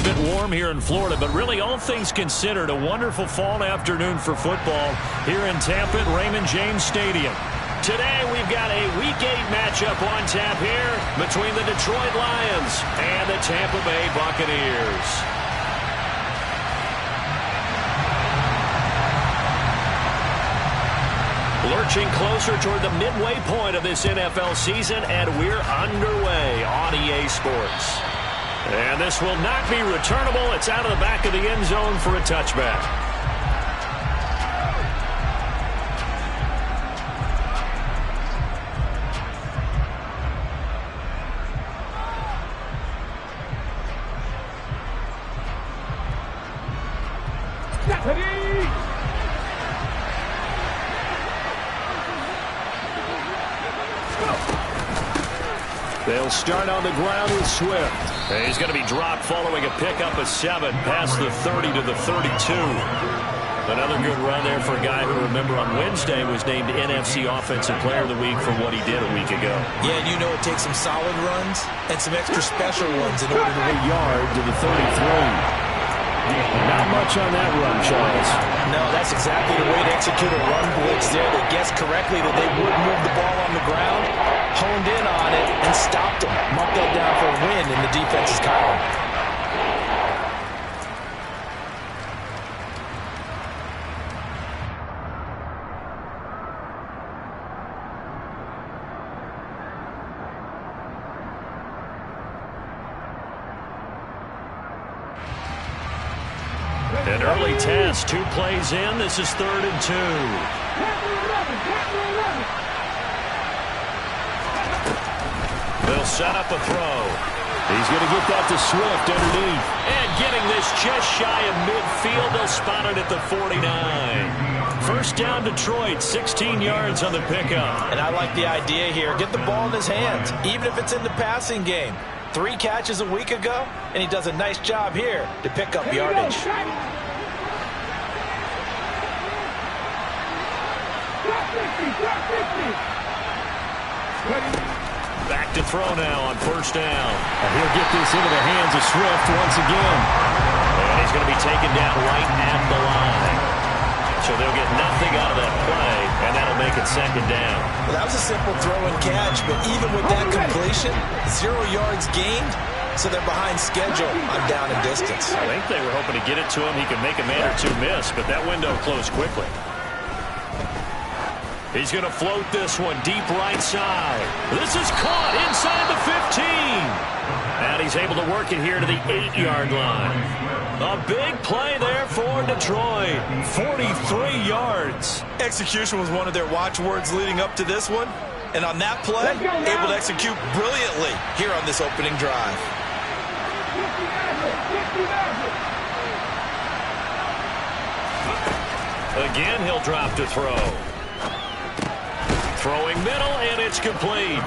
a bit warm here in Florida, but really all things considered, a wonderful fall afternoon for football here in Tampa at Raymond James Stadium. Today we've got a Week 8 matchup on tap here between the Detroit Lions and the Tampa Bay Buccaneers. Lurching closer toward the midway point of this NFL season, and we're underway on EA Sports. And this will not be returnable. It's out of the back of the end zone for a touchback. They'll start on the ground with Swift. He's going to be dropped following a pickup of 7 past the 30 to the 32. Another good run there for a guy who, remember, on Wednesday was named NFC Offensive Player of the Week for what he did a week ago. Yeah, and you know it takes some solid runs and some extra special ones in order to a yard to the 33. Not much on that run, Charles. No, that's exactly the way to execute a run blitz there. They guessed correctly that they would move the ball on the ground, honed in on it, and stopped them. Marked that down for a win in the defense's column. An early test, 2 plays in. This is 3rd and 2. They'll set up a throw. He's going to get that to Swift underneath. And getting this just shy of midfield. They'll spot it at the 49. First down, Detroit, 16 yards on the pickup. And I like the idea here. Get the ball in his hands, even if it's in the passing game. 3 catches a week ago, and he does a nice job here to pick up yardage. Back to throw now on 1st down. And he'll get this into the hands of Swift once again. And he's going to be taken down right at the line. So they'll get nothing out of that play, and that'll make it 2nd down. Well, that was a simple throw and catch, but even with that completion, 0 yards gained, so they're behind schedule on down and distance. I think they were hoping to get it to him. He could make a man or 2 miss, but that window closed quickly. He's going to float this one deep right side. This is caught inside the 15. And he's able to work it here to the 8-yard line. A big play there for Detroit. 43 yards. Execution was one of their watchwords leading up to this one. And on that play, able to execute brilliantly here on this opening drive. Again, he'll drop to throw. Throwing middle, and it's complete.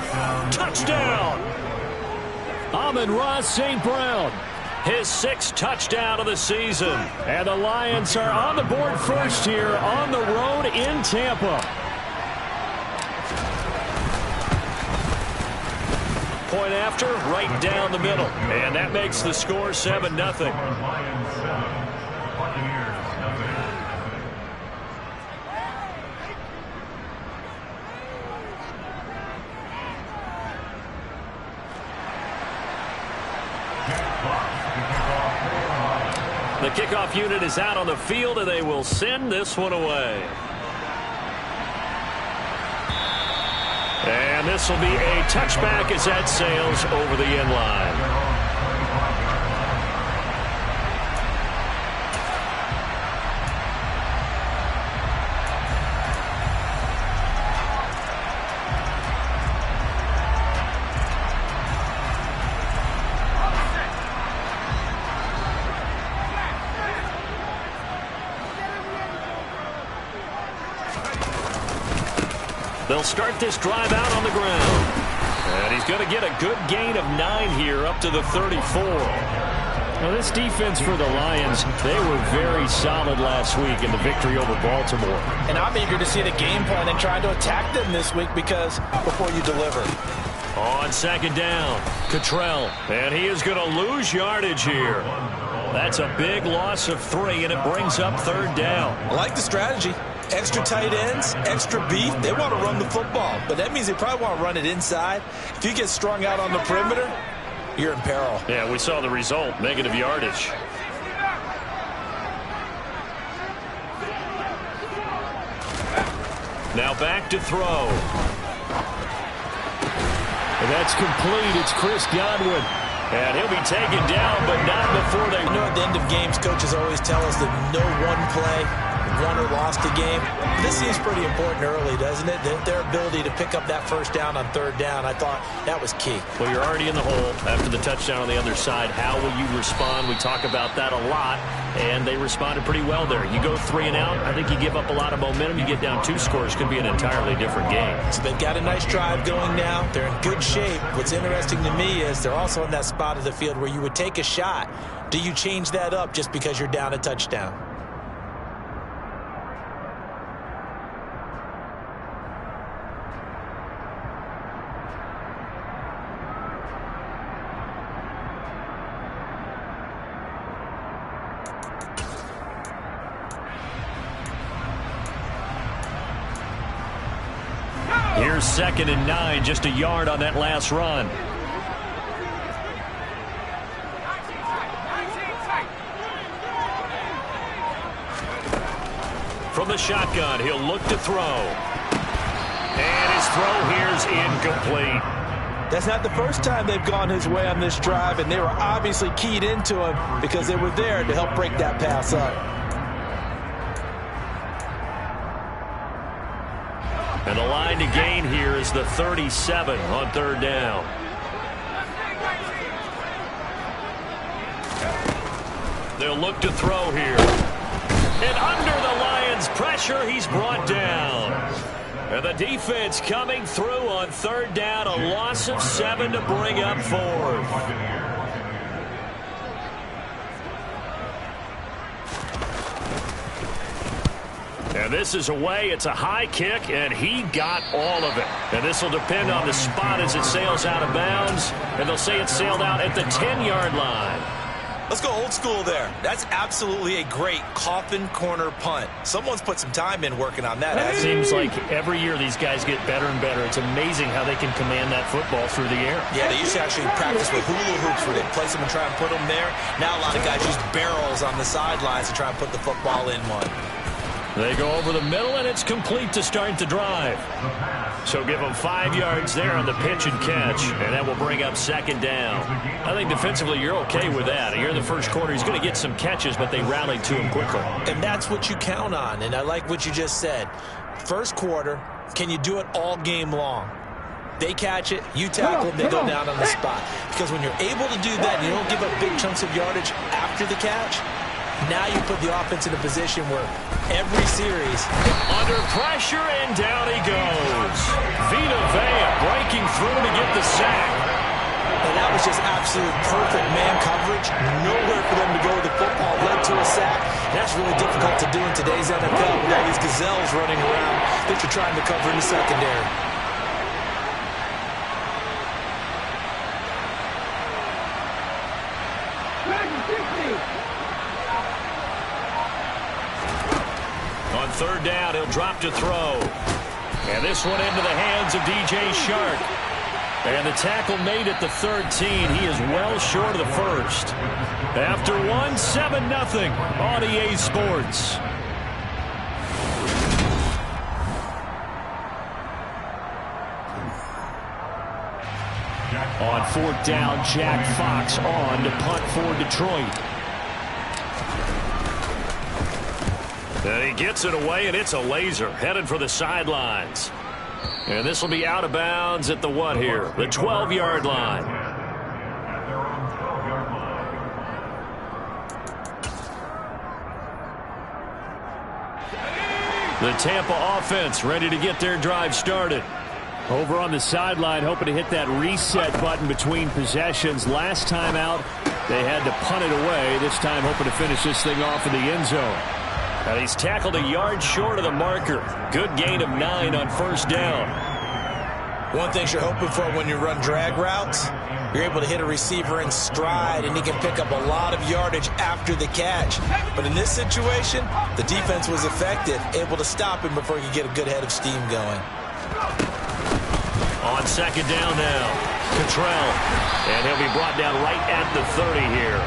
Touchdown! Amon-Ra St. Brown, his 6th touchdown of the season. And the Lions are on the board first here on the road in Tampa. Point after, right down the middle. And that makes the score 7-0. The kickoff unit is out on the field, and they will send this one away. And this will be a touchback as that sails over the end line. They'll start this drive out on the ground. And he's going to get a good gain of 9 here up to the 34. Now, this defense for the Lions, they were very solid last week in the victory over Baltimore. And I'm eager to see the game plan and try to attack them this week because before you deliver. On 2nd down, Cottrell. And he is going to lose yardage here. That's a big loss of 3, and it brings up 3rd down. I like the strategy. Extra tight ends, extra beef. They want to run the football, but that means they probably want to run it inside. If you get strung out on the perimeter, you're in peril. Yeah, we saw the result, negative yardage. Now back to throw. And that's complete. It's Chris Godwin. And he'll be taken down, but not before they... You know, at the end of games, coaches always tell us that no one play won or lost a game. This seems pretty important early, doesn't it? Their ability to pick up that 1st down on 3rd down, I thought that was key. Well, you're already in the hole after the touchdown on the other side. How will you respond? We talk about that a lot, and they responded pretty well there. You go 3 and out, I think you give up a lot of momentum. You get down 2 scores, could be an entirely different game. So they've got a nice drive going now. They're in good shape. What's interesting to me is they're also in that spot of the field where you would take a shot. Do you change that up just because you're down a touchdown? Here's 2nd and 9, just a yard on that last run. From the shotgun, he'll look to throw. And his throw here's incomplete. That's not the first time they've gone his way on this drive, and they were obviously keyed into him because they were there to help break that pass up. And the line to gain here is the 37 on 3rd down. They'll look to throw here. And under the Lions' pressure, he's brought down. And the defense coming through on 3rd down, a loss of 7 to bring up 4th. And this is away. It's a high kick, and he got all of it. And this will depend on the spot as it sails out of bounds. And they'll say it sailed out at the 10-yard line. Let's go old school there. That's absolutely a great coffin corner punt. Someone's put some time in working on that. It seems like every year these guys get better and better. It's amazing how they can command that football through the air. Yeah, they used to actually practice with hula hoops where they place them and try and put them there. Now a lot of guys use barrels on the sidelines to try and put the football in one. They go over the middle, and it's complete to start the drive. So give them 5 yards there on the pitch and catch, and that will bring up 2nd down. I think defensively you're okay with that. Here in the first quarter, he's going to get some catches, but they rallied to him quickly. And that's what you count on, and I like what you just said. First quarter, can you do it all game long? They catch it, you tackle them, they go down on the spot. Because when you're able to do that and you don't give up big chunks of yardage after the catch, now you put the offense in a position where every series... Under pressure, and down he goes. Vita Vea breaking through to get the sack. And that was just absolute perfect man coverage. Nowhere for them to go. The football led to a sack. And that's really difficult to do in today's NFL with all these gazelles running around that you're trying to cover in the secondary. On 3rd down, he'll drop to throw. And this one into the hands of DJ Shark. And the tackle made at the 13. He is well short of the first. After 7-0 on EA Sports. On 4th down, Jack Fox on to punt for Detroit. And he gets it away, and it's a laser headed for the sidelines. And this will be out of bounds at the what here? The 12-yard line. The Tampa offense ready to get their drive started. Over on the sideline, hoping to hit that reset button between possessions. Last time out, they had to punt it away. This time hoping to finish this thing off in the end zone. And he's tackled a yard short of the marker. Good gain of 9 on 1st down. One thing you're hoping for when you run drag routes, you're able to hit a receiver in stride, and he can pick up a lot of yardage after the catch. But in this situation, the defense was effective, able to stop him before he could get a good head of steam going. On second down now, Cottrell. And he'll be brought down right at the 30 here.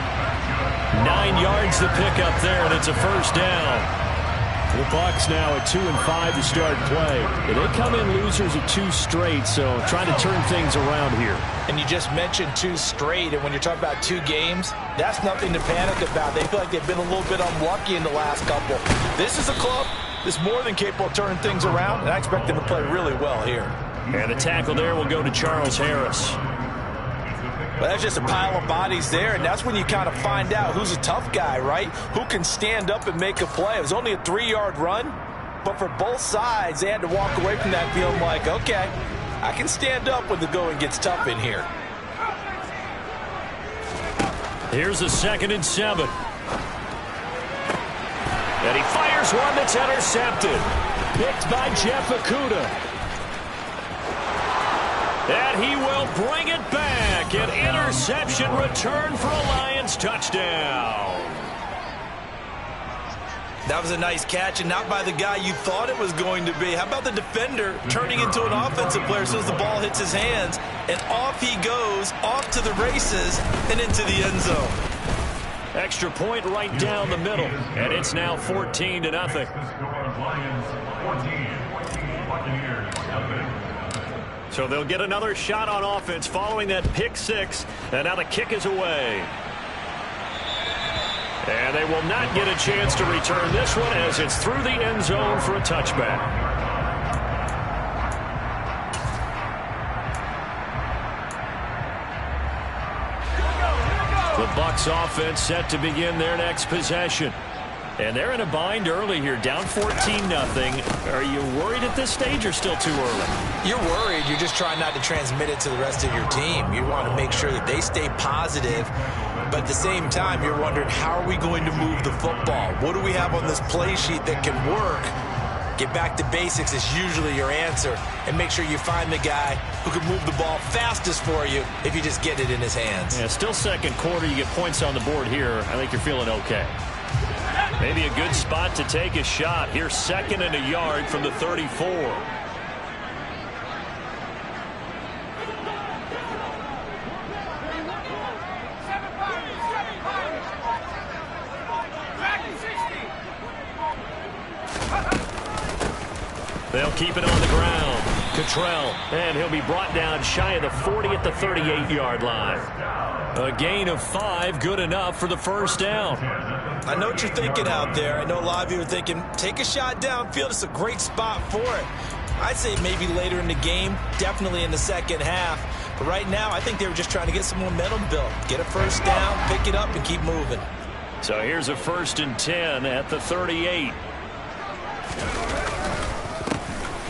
9 yards to pick up there, and it's a first down. The Bucs now at 2-5 to start play. They come in losers of 2 straight, so trying to turn things around here. And you just mentioned 2 straight, and when you're talking about 2 games, that's nothing to panic about. They feel like they've been a little bit unlucky in the last couple. This is a club that's more than capable of turning things around, and I expect them to play really well here. And the tackle there will go to Charles Harris. But that's just a pile of bodies there, and that's when you kind of find out who's a tough guy, right? Who can stand up and make a play. It was only a 3-yard run, but for both sides, they had to walk away from that feeling like, okay, I can stand up when the going gets tough in here. Here's a 2nd and 7. And he fires one that's intercepted. Picked by Jeff Okudah. And he will bring it back. An interception return for a Lions touchdown. That was a nice catch, and not by the guy you thought it was going to be. How about the defender turning into an offensive player as soon as the ball hits his hands, and off he goes, off to the races, and into the end zone. Extra point right down the middle, and it's now 14-0. So they'll get another shot on offense following that pick 6, and now the kick is away. And they will not get a chance to return this one as it's through the end zone for a touchback. The Bucs offense set to begin their next possession. And they're in a bind early here, down 14-0. Are you worried at this stage or still too early? You're worried. You're just trying not to transmit it to the rest of your team. You want to make sure that they stay positive. But at the same time, you're wondering, how are we going to move the football? What do we have on this play sheet that can work? Get back to basics is usually your answer. And make sure you find the guy who can move the ball fastest for you if you just get it in his hands. Yeah, still second quarter. You get points on the board here. I think you're feeling okay. Maybe a good spot to take a shot. Here's 2nd and a yard from the 34. They'll keep it on the ground. Cottrell, and he'll be brought down shy of the 40 at the 38-yard line. A gain of 5, good enough for the first down. I know what you're thinking out there. I know a lot of you are thinking, take a shot downfield. It's a great spot for it. I'd say maybe later in the game, definitely in the second half. But right now, I think they were just trying to get some momentum built. Get a first down, pick it up, and keep moving. So here's a 1st and 10 at the 38.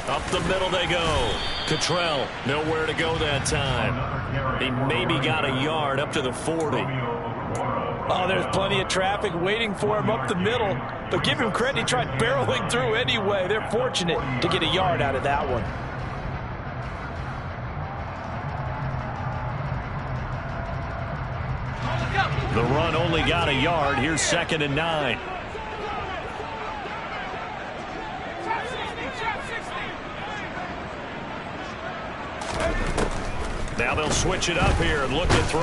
Up the middle they go. Cottrell, nowhere to go that time. He maybe got a yard up to the 40. Oh, there's plenty of traffic waiting for him up the middle. But give him credit, he tried barreling through anyway. They're fortunate to get a yard out of that one. The run only got a yard. Here's 2nd and 9. Now they'll switch it up here and look to throw.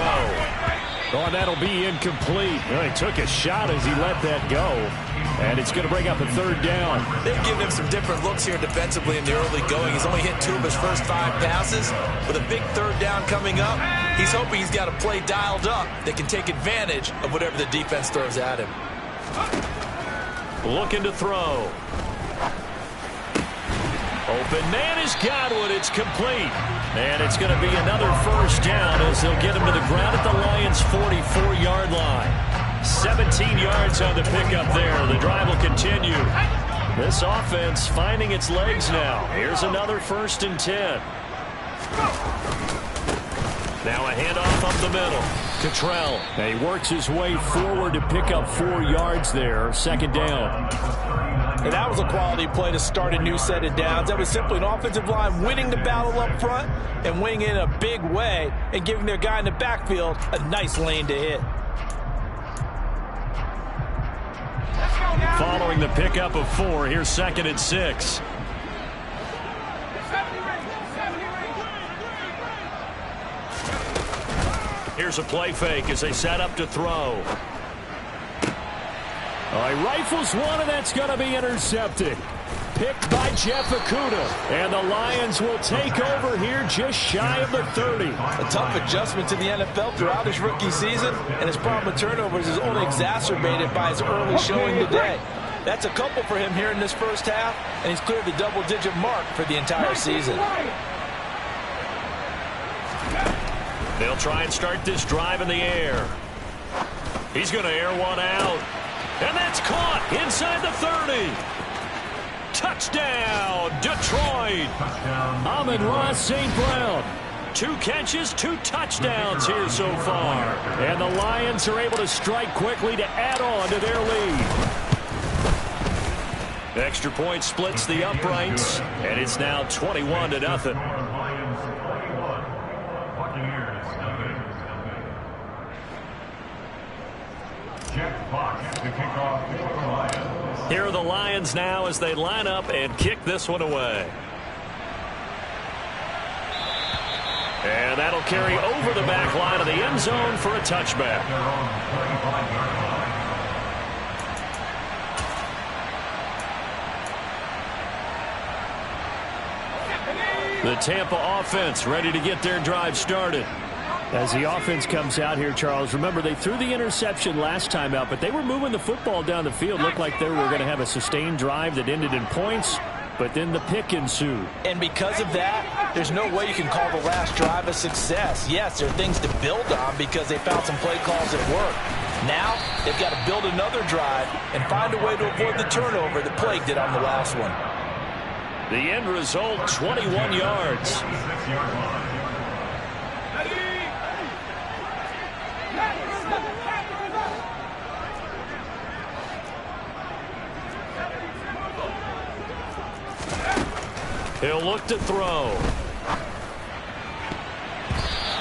Oh, and that'll be incomplete. Well, he took a shot as he let that go. And it's going to bring up a 3rd down. They've given him some different looks here defensively in the early going. He's only hit 2 of his first 5 passes. With a big 3rd down coming up, he's hoping he's got a play dialed up that can take advantage of whatever the defense throws at him. Looking to throw. Open man is Godwin. It's complete. And it's going to be another first down as they'll get him to the ground at the Lions' 44-yard line. 17 yards on the pickup there. The drive will continue. This offense finding its legs now. Here's another 1st and 10. Now a handoff up the middle. Cottrell. And he works his way forward to pick up 4 yards there. 2nd down. And that was a quality play to start a new set of downs. That was simply an offensive line winning the battle up front and winning in a big way and giving their guy in the backfield a nice lane to hit. Following the pickup of 4, here's 2nd and 6. Here's a play fake as they set up to throw. He rifles one, and that's going to be intercepted. Picked by Jeff Okudah. And the Lions will take over here just shy of the 30. A tough adjustment to the NFL throughout his rookie season, and his problem with turnovers is only exacerbated by his early showing today. That's a couple for him here in this first half, and he's cleared the double-digit mark for the entire season. They'll try and start this drive in the air. He's going to air one out. And that's caught inside the 30. Touchdown, Detroit. Amon-Ra St. Brown. 2 catches, 2 touchdowns here so far. And the Lions are able to strike quickly to add on to their lead. Extra point splits the uprights, and it's now 21-0. Here are the Lions now as they line up and kick this one away. And that'll carry over the back line of the end zone for a touchback. The Tampa offense ready to get their drive started. As the offense comes out here, Charles, remember they threw the interception last time out, but they were moving the football down the field. Looked like they were going to have a sustained drive that ended in points, but then the pick ensued. And because of that, there's no way you can call the last drive a success. Yes, there are things to build on because they found some play calls that work. Now, they've got to build another drive and find a way to avoid the turnover that plagued it on the last one. The end result, 21 yards. He'll look to throw.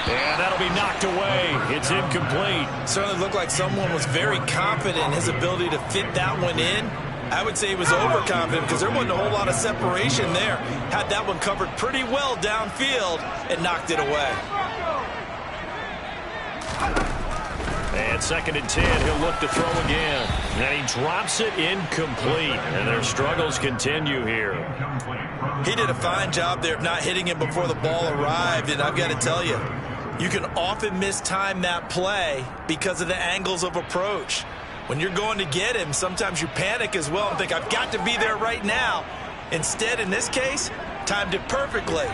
And that'll be knocked away. It's incomplete. Certainly looked like someone was very confident in his ability to fit that one in. I would say he was overconfident because there wasn't a whole lot of separation there. Had that one covered pretty well downfield and knocked it away. And 2nd and 10, he'll look to throw again. And he drops it incomplete. And their struggles continue here. He did a fine job there of not hitting him before the ball arrived. And I've got to tell you, you can often mistime that play because of the angles of approach. When you're going to get him, sometimes you panic as well and think, I've got to be there right now. Instead, in this case, timed it perfectly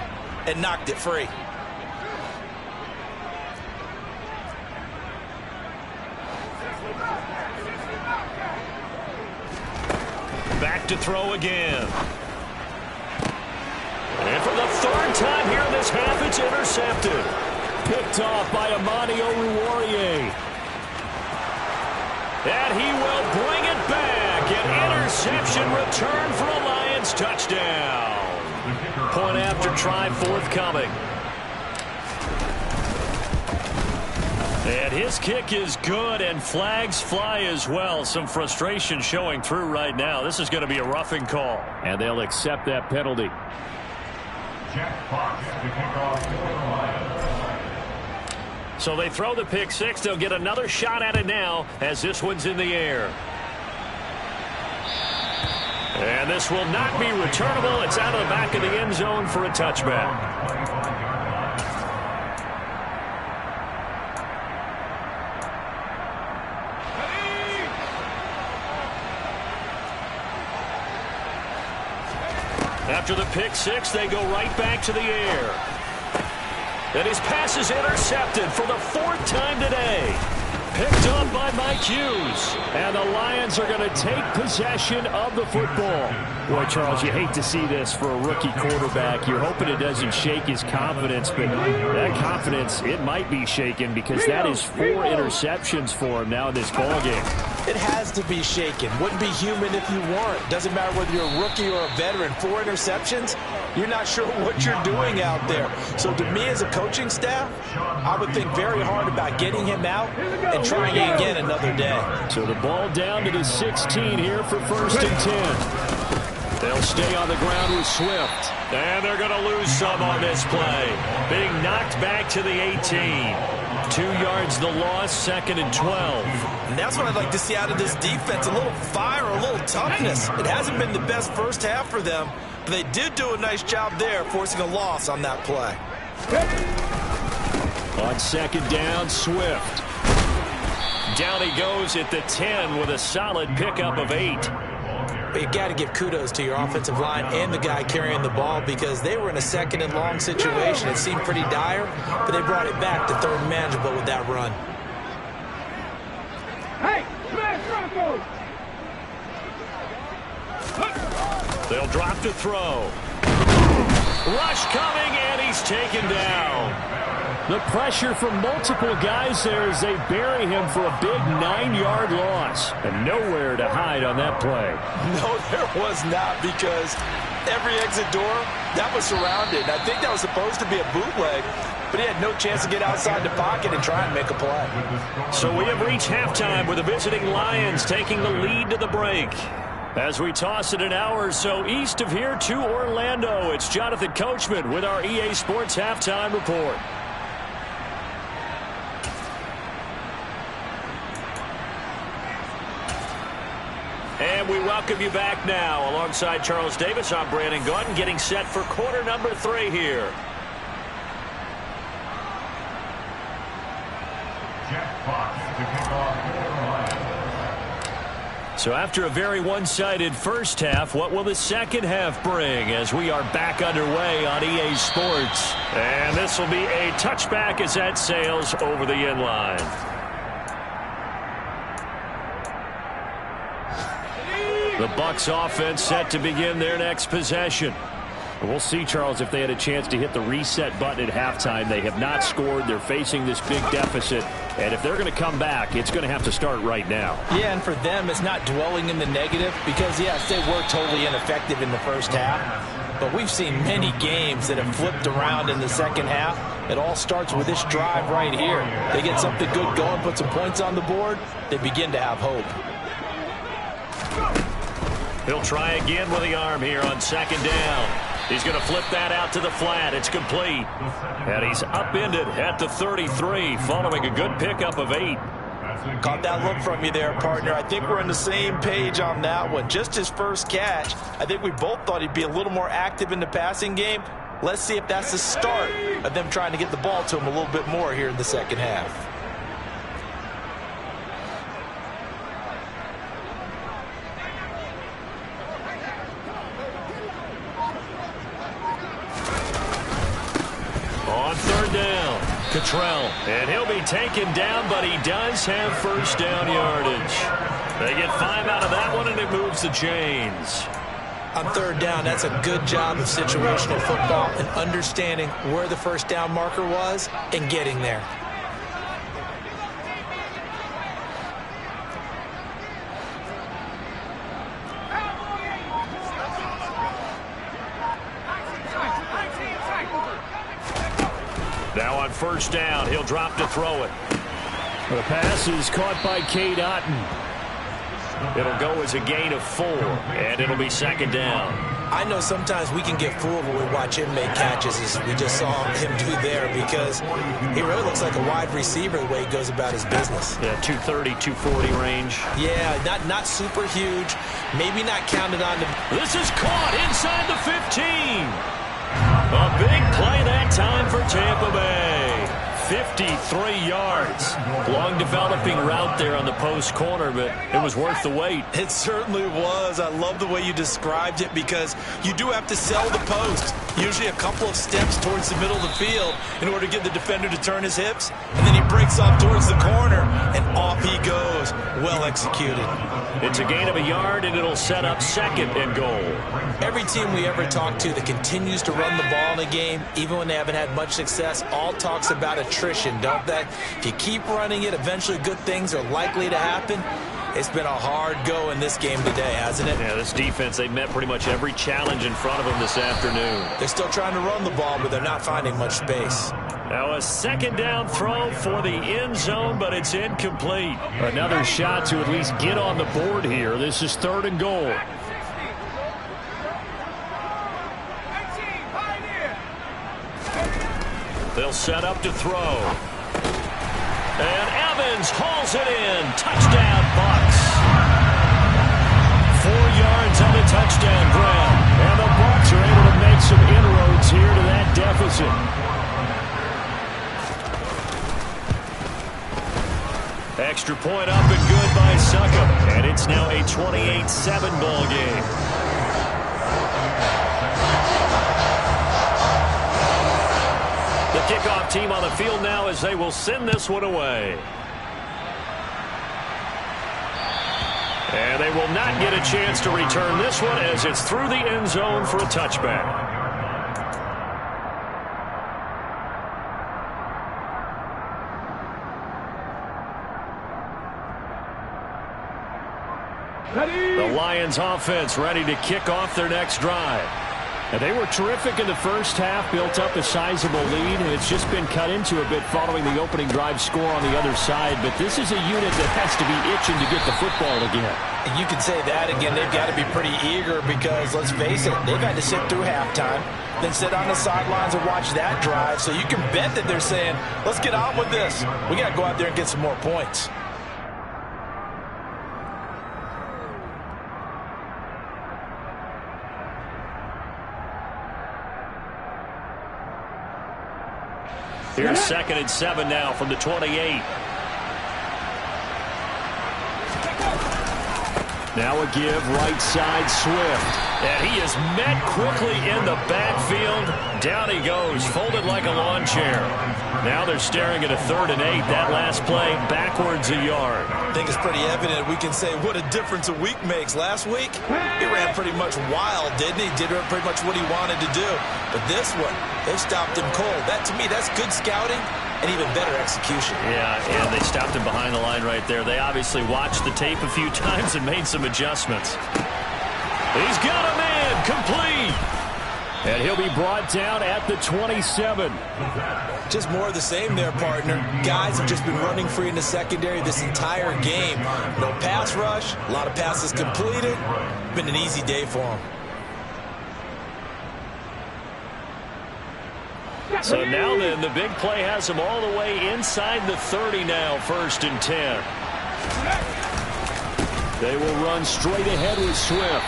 and knocked it free. Back to throw again. And for the 3rd time here in this half, it's intercepted. Picked off by Amani Oruwariye. And he will bring it back. An interception return for a Lions touchdown. Point after try forthcoming. And his kick is good, and flags fly as well. Some frustration showing through right now. This is going to be a roughing call. And they'll accept that penalty. Jack Fox to kick off for the Lions. So they throw the pick six. They'll get another shot at it now as this one's in the air. And this will not be returnable. It's out of the back of the end zone for a touchback. After the pick six, they go right back to the air. And his pass is intercepted for the 4th time today. Picked up by Mike Hughes. And the Lions are going to take possession of the football. Boy, Charles, you hate to see this for a rookie quarterback. You're hoping it doesn't shake his confidence, but that confidence, it might be shaken because that is 4 interceptions for him now in this ballgame. It has to be shaken. Wouldn't be human if you weren't. Doesn't matter whether you're a rookie or a veteran. 4 interceptions, you're not sure what you're doing out there. So to me as a coaching staff, I would think very hard about getting him out and trying again another day. So the ball down to the 16 here for 1st and 10. They'll stay on the ground with Swift. And they're going to lose some on this play. Being knocked back to the 18. 2 yards the loss, 2nd and 12. And that's what I'd like to see out of this defense. A little fire, a little toughness. It hasn't been the best first half for them, but they did do a nice job there, forcing a loss on that play. On 2nd down, Swift. Down he goes at the 10 with a solid pickup of 8. But you got to give kudos to your offensive line and the guy carrying the ball because they were in a 2nd and long situation. It seemed pretty dire, but they brought it back to 3rd and manageable with that run. Hey, smash Broncos! They'll drop to throw. Rush coming, and he's taken down. The pressure from multiple guys there as they bury him for a big 9-yard loss. And nowhere to hide on that play. No, there was not, because every exit door, that was surrounded. I think that was supposed to be a bootleg, but he had no chance to get outside the pocket and try and make a play. So we have reached halftime with the visiting Lions taking the lead to the break. As we toss it an hour or so east of here to Orlando, it's Jonathan Coachman with our EA Sports Halftime Report. And we welcome you back now. Alongside Charles Davis, I'm Brandon Gaudin, getting set for quarter number 3 here. So after a very one-sided first half, what will the second half bring as we are back underway on EA Sports? And this will be a touchback as that sails over the inline. The Bucs offense set to begin their next possession. We'll see, Charles, if they had a chance to hit the reset button at halftime. They have not scored. They're facing this big deficit. And if they're going to come back, it's going to have to start right now. Yeah, and for them, it's not dwelling in the negative because, yes, they were totally ineffective in the first half. But we've seen many games that have flipped around in the second half. It all starts with this drive right here. They get something good going, put some points on the board, they begin to have hope. He'll try again with the arm here on 2nd down. He's going to flip that out to the flat. It's complete. And he's upended at the 33 following a good pickup of 8. Caught that look from you there, partner. I think we're on the same page on that one. Just his first catch, I think we both thought he'd be a little more active in the passing game. Let's see if that's the start of them trying to get the ball to him a little bit more here in the second half. On 3rd down, Cottrell. And he'll be taken down, but he does have first down yardage. They get 5 out of that one, and it moves the chains. On 3rd down, that's a good job of situational football and understanding where the first down marker was and getting there. Now on 1st down, he'll drop to throw it. The pass is caught by Cade Otton. It'll go as a gain of 4, and it'll be 2nd down. I know sometimes we can get fooled when we watch him make catches, as we just saw him do there, because he really looks like a wide receiver the way he goes about his business. Yeah, 230, 240 range. Yeah, not super huge, maybe not counted on. This is caught inside the 15. A big play that time for Tampa Bay. 53 yards. Long developing route there on the post corner, but it was worth the wait. It certainly was. I love the way you described it because you do have to sell the post. Usually a couple of steps towards the middle of the field in order to get the defender to turn his hips. And then he breaks off towards the corner, and off he goes. Well executed. It's a gain of a yard, and it'll set up 2nd and goal. Every team we ever talk to that continues to run the ball in a game, even when they haven't had much success, all talks about attrition, don't they? If you keep running it, eventually good things are likely to happen. It's been a hard go in this game today, hasn't it? Yeah, this defense, they met pretty much every challenge in front of them this afternoon. They're still trying to run the ball, but they're not finding much space. Now a second down throw for the end zone, but it's incomplete. Another shot to at least get on the board here. This is 3rd and goal. They'll set up to throw. And Evans hauls it in. Touchdown, Bucks. 4 yards on the touchdown ground. And the Bucks are able to make some inroads here to that deficit. Extra point up and good by Succop. And it's now a 28-7 ball game. The kickoff team on the field now as they will send this one away. And they will not get a chance to return this one as it's through the end zone for a touchback. The Lions offense ready to kick off their next drive. And they were terrific in the first half, built up a sizable lead, and it's just been cut into a bit following the opening drive score on the other side. But this is a unit that has to be itching to get the football again. And you can say that again. They've got to be pretty eager because, let's face it, they've had to sit through halftime, then sit on the sidelines and watch that drive. So you can bet that they're saying, let's get on with this. We got to go out there and get some more points. Here's 2nd and 7 now from the 28. Now a give, right side, Swift. And he is met quickly in the backfield. Down he goes, folded like a lawn chair. Now they're staring at a 3rd and 8. That last play, backwards a yard. I think it's pretty evident. We can say what a difference a week makes. Last week, he ran pretty much wild, didn't he? Did pretty much what he wanted to do. But this one, they stopped him cold. That, to me, that's good scouting and even better execution. Yeah, and they stopped him behind the line right there. They obviously watched the tape a few times and made some adjustments. He's got a man, complete. And he'll be brought down at the 27. Just more of the same there, partner. Guys have just been running free in the secondary this entire game. No pass rush, a lot of passes completed. Been an easy day for them. So now then, the big play has them all the way inside the 30 now, 1st and 10. They will run straight ahead with Swift.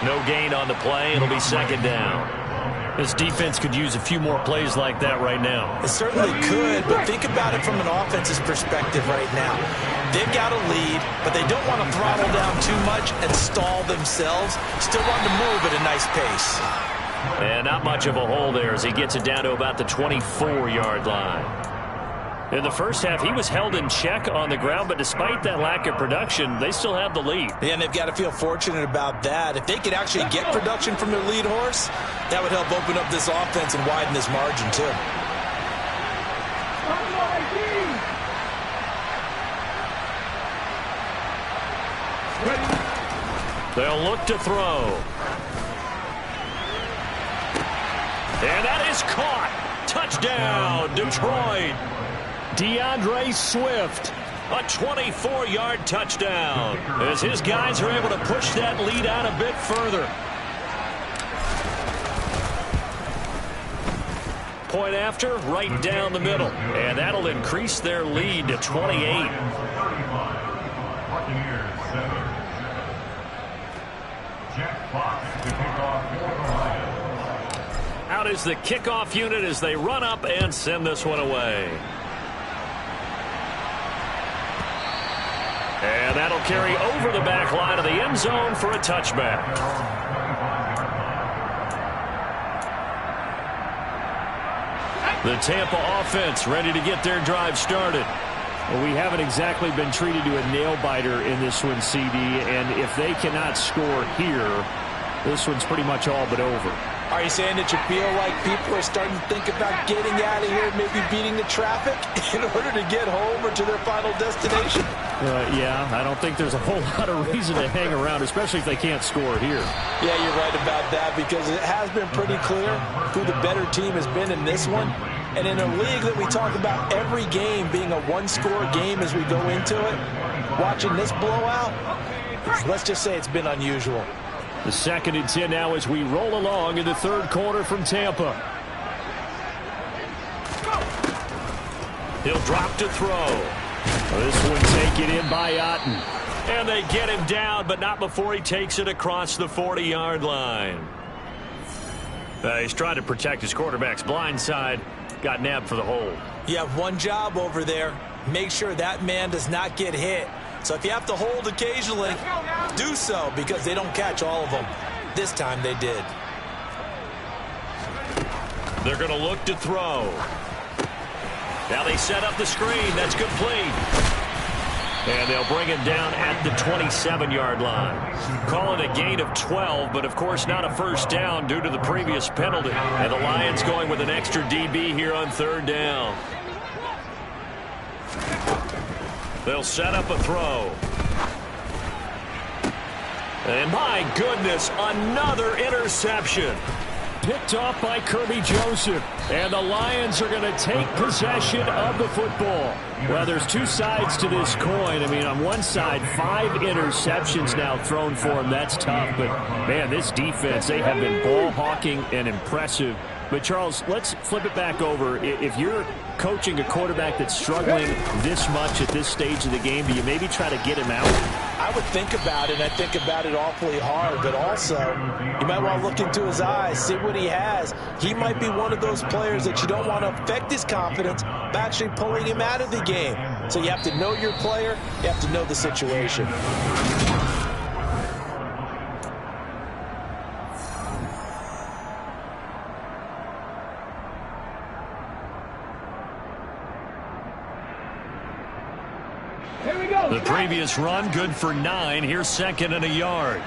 No gain on the play. It'll be 2nd down. This defense could use a few more plays like that right now. It certainly could, but think about it from an offense's perspective right now. They've got a lead, but they don't want to throttle down too much and stall themselves. Still want to move at a nice pace. And not much of a hole there as he gets it down to about the 24-yard line. In the first half, he was held in check on the ground, but despite that lack of production, they still have the lead. Yeah, and they've got to feel fortunate about that. If they could actually get production from their lead horse, that would help open up this offense and widen this margin, too. They'll look to throw. And that is caught. Touchdown, Detroit. DeAndre Swift, a 24-yard touchdown as his guys are able to push that lead out a bit further. Point after, right down the middle. And that'll increase their lead to 28. Out is the kickoff unit as they run up and send this one away. And that'll carry over the back line of the end zone for a touchback. The Tampa offense ready to get their drive started. Well, we haven't exactly been treated to a nail-biter in this one, CD, and if they cannot score here, this one's pretty much all but over. Are you saying that you feel like people are starting to think about getting out of here, maybe beating the traffic in order to get home or to their final destination? Yeah, I don't think there's a whole lot of reason to hang around, especially if they can't score here. Yeah, you're right about that, because it has been pretty clear who the better team has been in this one. And in a league that we talk about every game being a one-score game as we go into it, watching this blowout, let's just say it's been unusual. The 2nd and 10 now as we roll along in the 3rd quarter from Tampa. He'll drop to throw. This one taken in by Otten. And they get him down, but not before he takes it across the 40-yard line. He's trying to protect his quarterback's blind side. Got nabbed for the hold. You have one job over there. Make sure that man does not get hit. So if you have to hold occasionally, do so, because they don't catch all of them. This time they did. They're going to look to throw. Now they set up the screen. That's complete. And they'll bring him down at the 27-yard line. Call it a gain of 12, but of course not a first down due to the previous penalty. And the Lions going with an extra DB here on 3rd down. They'll set up a throw. And my goodness, another interception. Picked off by Kirby Joseph. And the Lions are going to take possession of the football. Well, there's two sides to this coin. I mean, on one side, 5 interceptions now thrown for him. That's tough. But, man, this defense, they have been ball hawking and impressive. But, Charles, let's flip it back over. If you're coaching a quarterback that's struggling this much at this stage of the game, do you maybe try to get him out? I would think about it, and I think about it awfully hard. But also, you might want to look into his eyes, see what he has. He might be one of those players that you don't want to affect his confidence by actually pulling him out of the game. So you have to know your player. You have to know the situation. The previous run, good for 9. Here's 2nd and a yard.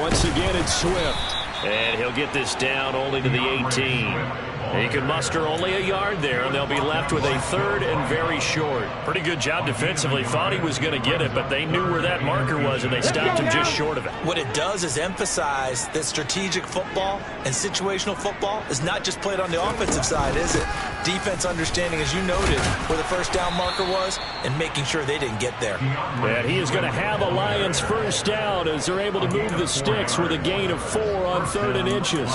Once again, it's Swift. And he'll get this down only to the 18. He can muster only a yard there, and they'll be left with a 3rd and very short. Pretty good job defensively. Thought he was going to get it, but they knew where that marker was, and they stopped him just short of it. What it does is emphasize that strategic football and situational football is not just played on the offensive side, is it? Defense understanding, as you noted, where the first down marker was and making sure they didn't get there. And he is going to have a Lions first down as they're able to move the sticks with a gain of 4 on 3rd and inches.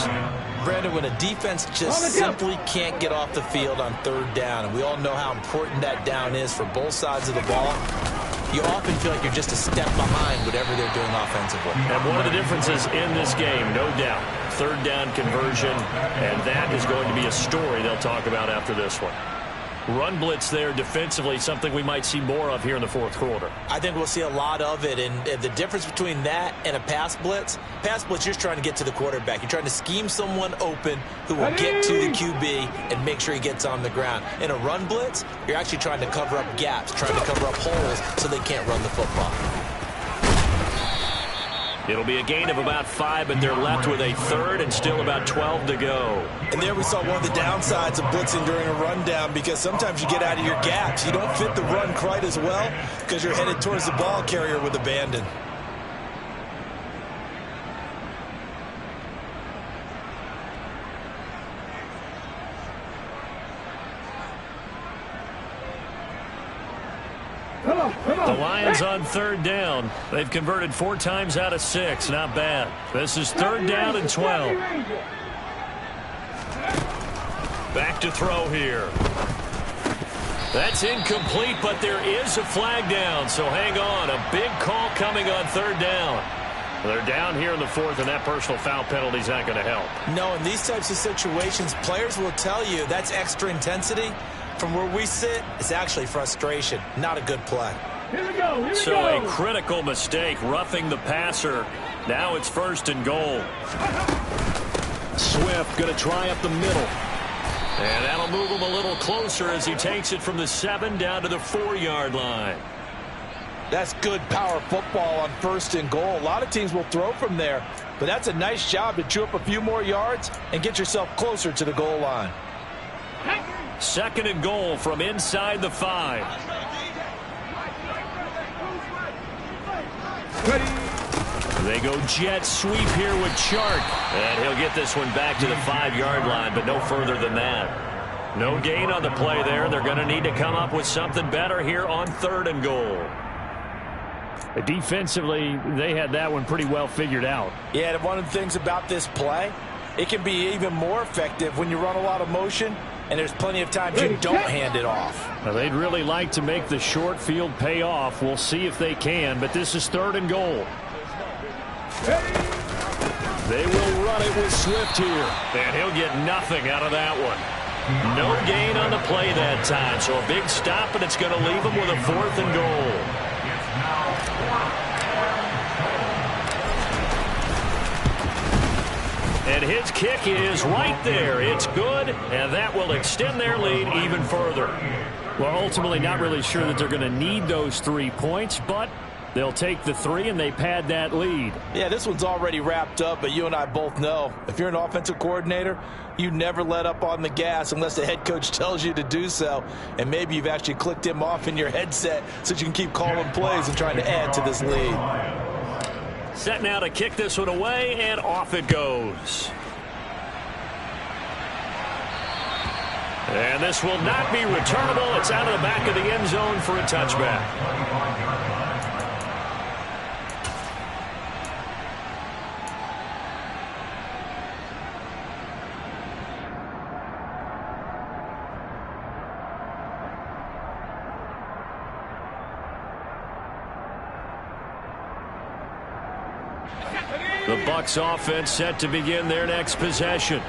Brandon, when a defense just simply can't get off the field on 3rd down, and we all know how important that down is for both sides of the ball, you often feel like you're just a step behind whatever they're doing offensively. And one of the differences in this game, no doubt, 3rd down conversion, and that is going to be a story they'll talk about after this one. Run blitz there defensively, something we might see more of here in the 4th quarter. I think we'll see a lot of it, and the difference between that and a pass blitz, you're just trying to get to the quarterback. You're trying to scheme someone open who will get to the QB and make sure he gets on the ground. In a run blitz, you're actually trying to cover up gaps, trying to cover up holes so they can't run the football. It'll be a gain of about 5, but they're left with a 3rd and still about 12 to go. And there we saw one of the downsides of blitzing during a rundown, because sometimes you get out of your gaps. You don't fit the run quite as well because you're headed towards the ball carrier with abandon. The Lions on 3rd down. They've converted 4 times out of 6. Not bad. This is 3rd down and 12. Back to throw here. That's incomplete, but there is a flag down, so hang on. A big call coming on 3rd down. They're down here in the 4th, and that personal foul penalty is not going to help. No, in these types of situations, players will tell you that's extra intensity. From where we sit, it's actually frustration. Not a good play. Here we go. So a critical mistake, roughing the passer. Now it's 1st and goal. Swift going to try up the middle. And that'll move him a little closer as he takes it from the 7 down to the 4-yard line. That's good power football on 1st and goal. A lot of teams will throw from there, but that's a nice job to chew up a few more yards and get yourself closer to the goal line. 2nd and goal from inside the 5. They go jet sweep here with Chark. And he'll get this one back to the 5-yard line, but no further than that. No gain on the play there. They're going to need to come up with something better here on 3rd and goal. Defensively, they had that one pretty well figured out. Yeah, and one of the things about this play, it can be even more effective when you run a lot of motion, and there's plenty of times you don't hand it off. Well, they'd really like to make the short field pay off. We'll see if they can, but this is 3rd and goal. They will run it with Swift here, and he'll get nothing out of that one. No gain on the play that time, so a big stop, and it's going to leave him with a 4th and goal. And his kick is right there. It's good, and that will extend their lead even further. Well, ultimately not really sure that they're going to need those 3 points, but they'll take the 3 and they pad that lead. Yeah, this one's already wrapped up, but you and I both know if you're an offensive coordinator, you never let up on the gas unless the head coach tells you to do so. And maybe you've actually clicked him off in your headset so that you can keep calling plays and trying to add to this lead. Set now to kick this one away, and off it goes. And this will not be returnable. It's out of the back of the end zone for a touchback. The Bucs offense set to begin their next possession.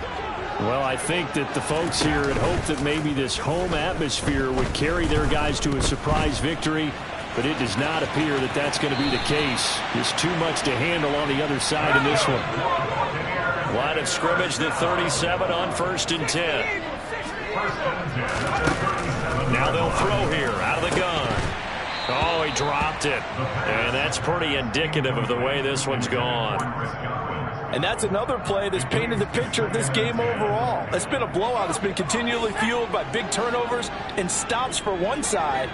Well, I think that the folks here had hoped that maybe this home atmosphere would carry their guys to a surprise victory, but it does not appear that that's going to be the case. There's too much to handle on the other side in this one. Line of scrimmage, the 37 on 1st and 10. Now they'll throw here out of the gun. Oh, he dropped it. And that's pretty indicative of the way this one's gone. And that's another play that's painted the picture of this game overall. It's been a blowout. It's been continually fueled by big turnovers and stops for one side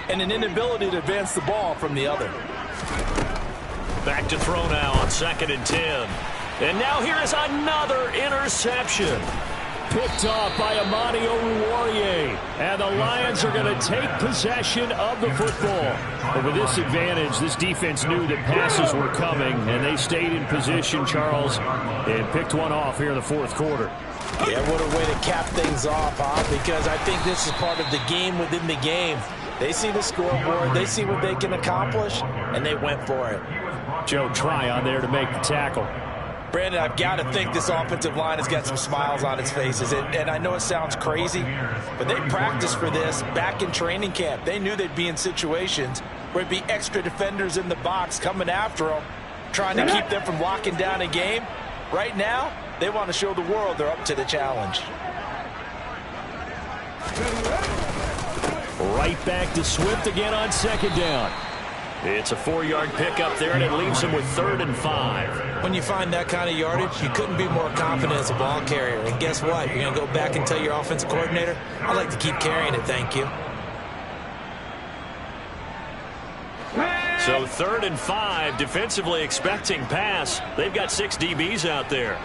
and an inability to advance the ball from the other. Back to throw now on 2nd and 10. And now here is another interception. Picked off by Amani Oruwariye. And the Lions are going to take possession of the football. But with this advantage, this defense knew that passes were coming, and they stayed in position, Charles, and picked one off here in the 4th quarter. Yeah, what a way to cap things off, huh? Because I think this is part of the game within the game. They see the scoreboard, they see what they can accomplish, and they went for it. Joe Tryon there to make the tackle. Brandon, I've got to think this offensive line has got some smiles on its faces. And I know it sounds crazy, but they practiced for this back in training camp. They knew they'd be in situations where it'd be extra defenders in the box coming after them, trying to keep them from locking down a game. Right now, they want to show the world they're up to the challenge. Right back to Swift again on 2nd down. It's a 4-yard pickup there, and it leaves him with 3rd and 5. When you find that kind of yardage, you couldn't be more confident as a ball carrier. And guess what? You're going to go back and tell your offensive coordinator, I'd like to keep carrying it, thank you. So 3rd and 5, defensively expecting pass. They've got 6 DBs out there.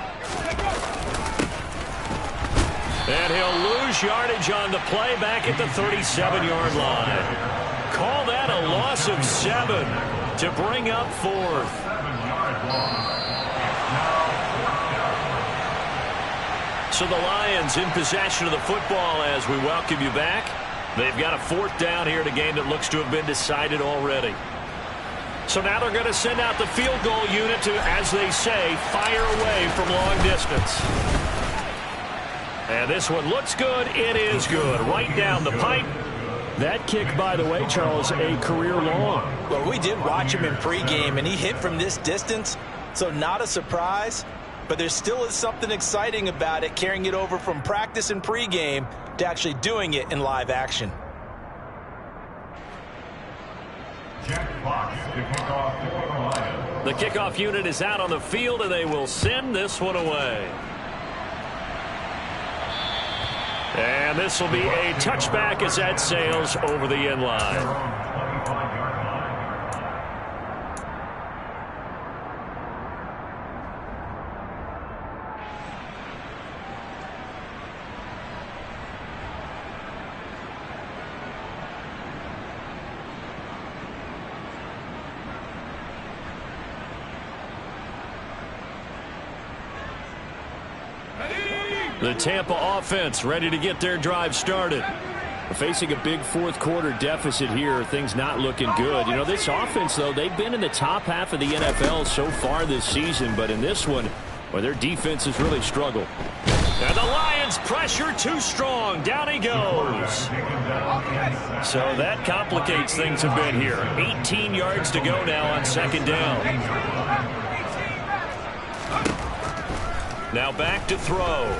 And he'll lose yardage on the play back at the 37-yard line. Call that a loss of 7 to bring up 4th. So the Lions in possession of the football as we welcome you back. They've got a 4th down here in a game that looks to have been decided already. So now they're going to send out the field goal unit to, as they say, fire away from long distance. And this one looks good. It is good. Right down the pipe. That kick, by the way, Charles, a career long. Well, we did watch him in pregame, and he hit from this distance, so not a surprise. But there still is something exciting about it, carrying it over from practice and pregame to actually doing it in live action. The kickoff unit is out on the field, and they will send this one away. And this will be a touchback as that sails over the end line. The Tampa offense ready to get their drive started. Facing a big fourth quarter deficit here, things not looking good. You know, this offense, though, they've been in the top half of the NFL so far this season, but in this one, well, their defense has really struggled. And the Lions pressure too strong. Down he goes. So that complicates things a bit here. 18 yards to go now on second down. Now back to throw.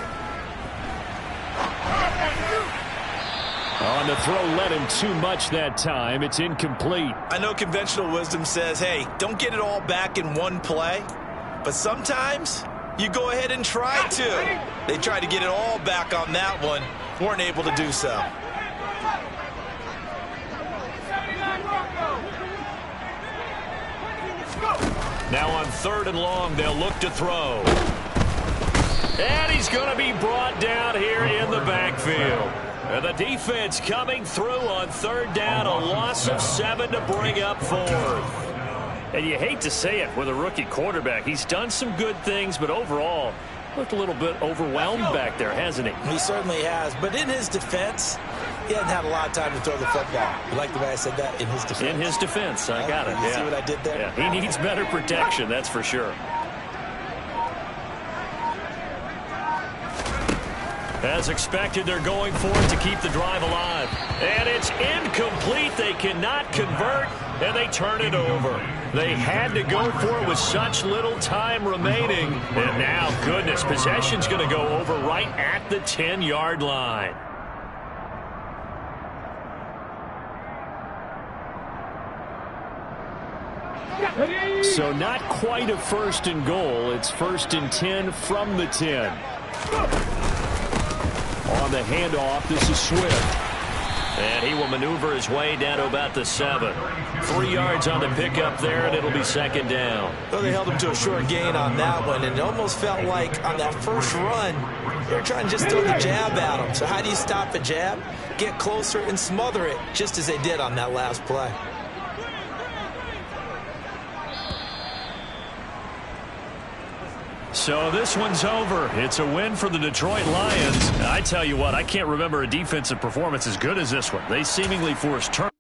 On the throw, led him too much that time. It's incomplete. I know conventional wisdom says, hey, don't get it all back in one play. But sometimes you go ahead and try to. They tried to get it all back on that one. Weren't able to do so. Now on third and long, they'll look to throw. And he's going to be brought down here in the backfield. And the defense coming through on third down, a loss of 7 to bring up fourth. And you hate to say it with a rookie quarterback. He's done some good things, but overall, looked a little bit overwhelmed back there, hasn't he? He certainly has. But in his defense, he hasn't had a lot of time to throw the football. You like the way I said that? In his defense. In his defense. I got it. You see what I did there? Yeah, he needs better protection, that's for sure. As expected, they're going for it to keep the drive alive. And it's incomplete. They cannot convert, and they turn it over. They had to go for it with such little time remaining. And now, goodness, possession's going to go over right at the 10-yard line. So not quite a first and goal. It's first and 10 from the 10. On the handoff, this is Swift. And he will maneuver his way down to about the 7. 3 yards on the pickup there, and it'll be second down. Well, they held him to a short gain on that one, and it almost felt like on that first run, they were trying to just throw the jab at him. So how do you stop a jab? Get closer and smother it, just as they did on that last play. So this one's over. It's a win for the Detroit Lions. I tell you what, I can't remember a defensive performance as good as this one. They seemingly forced turnovers.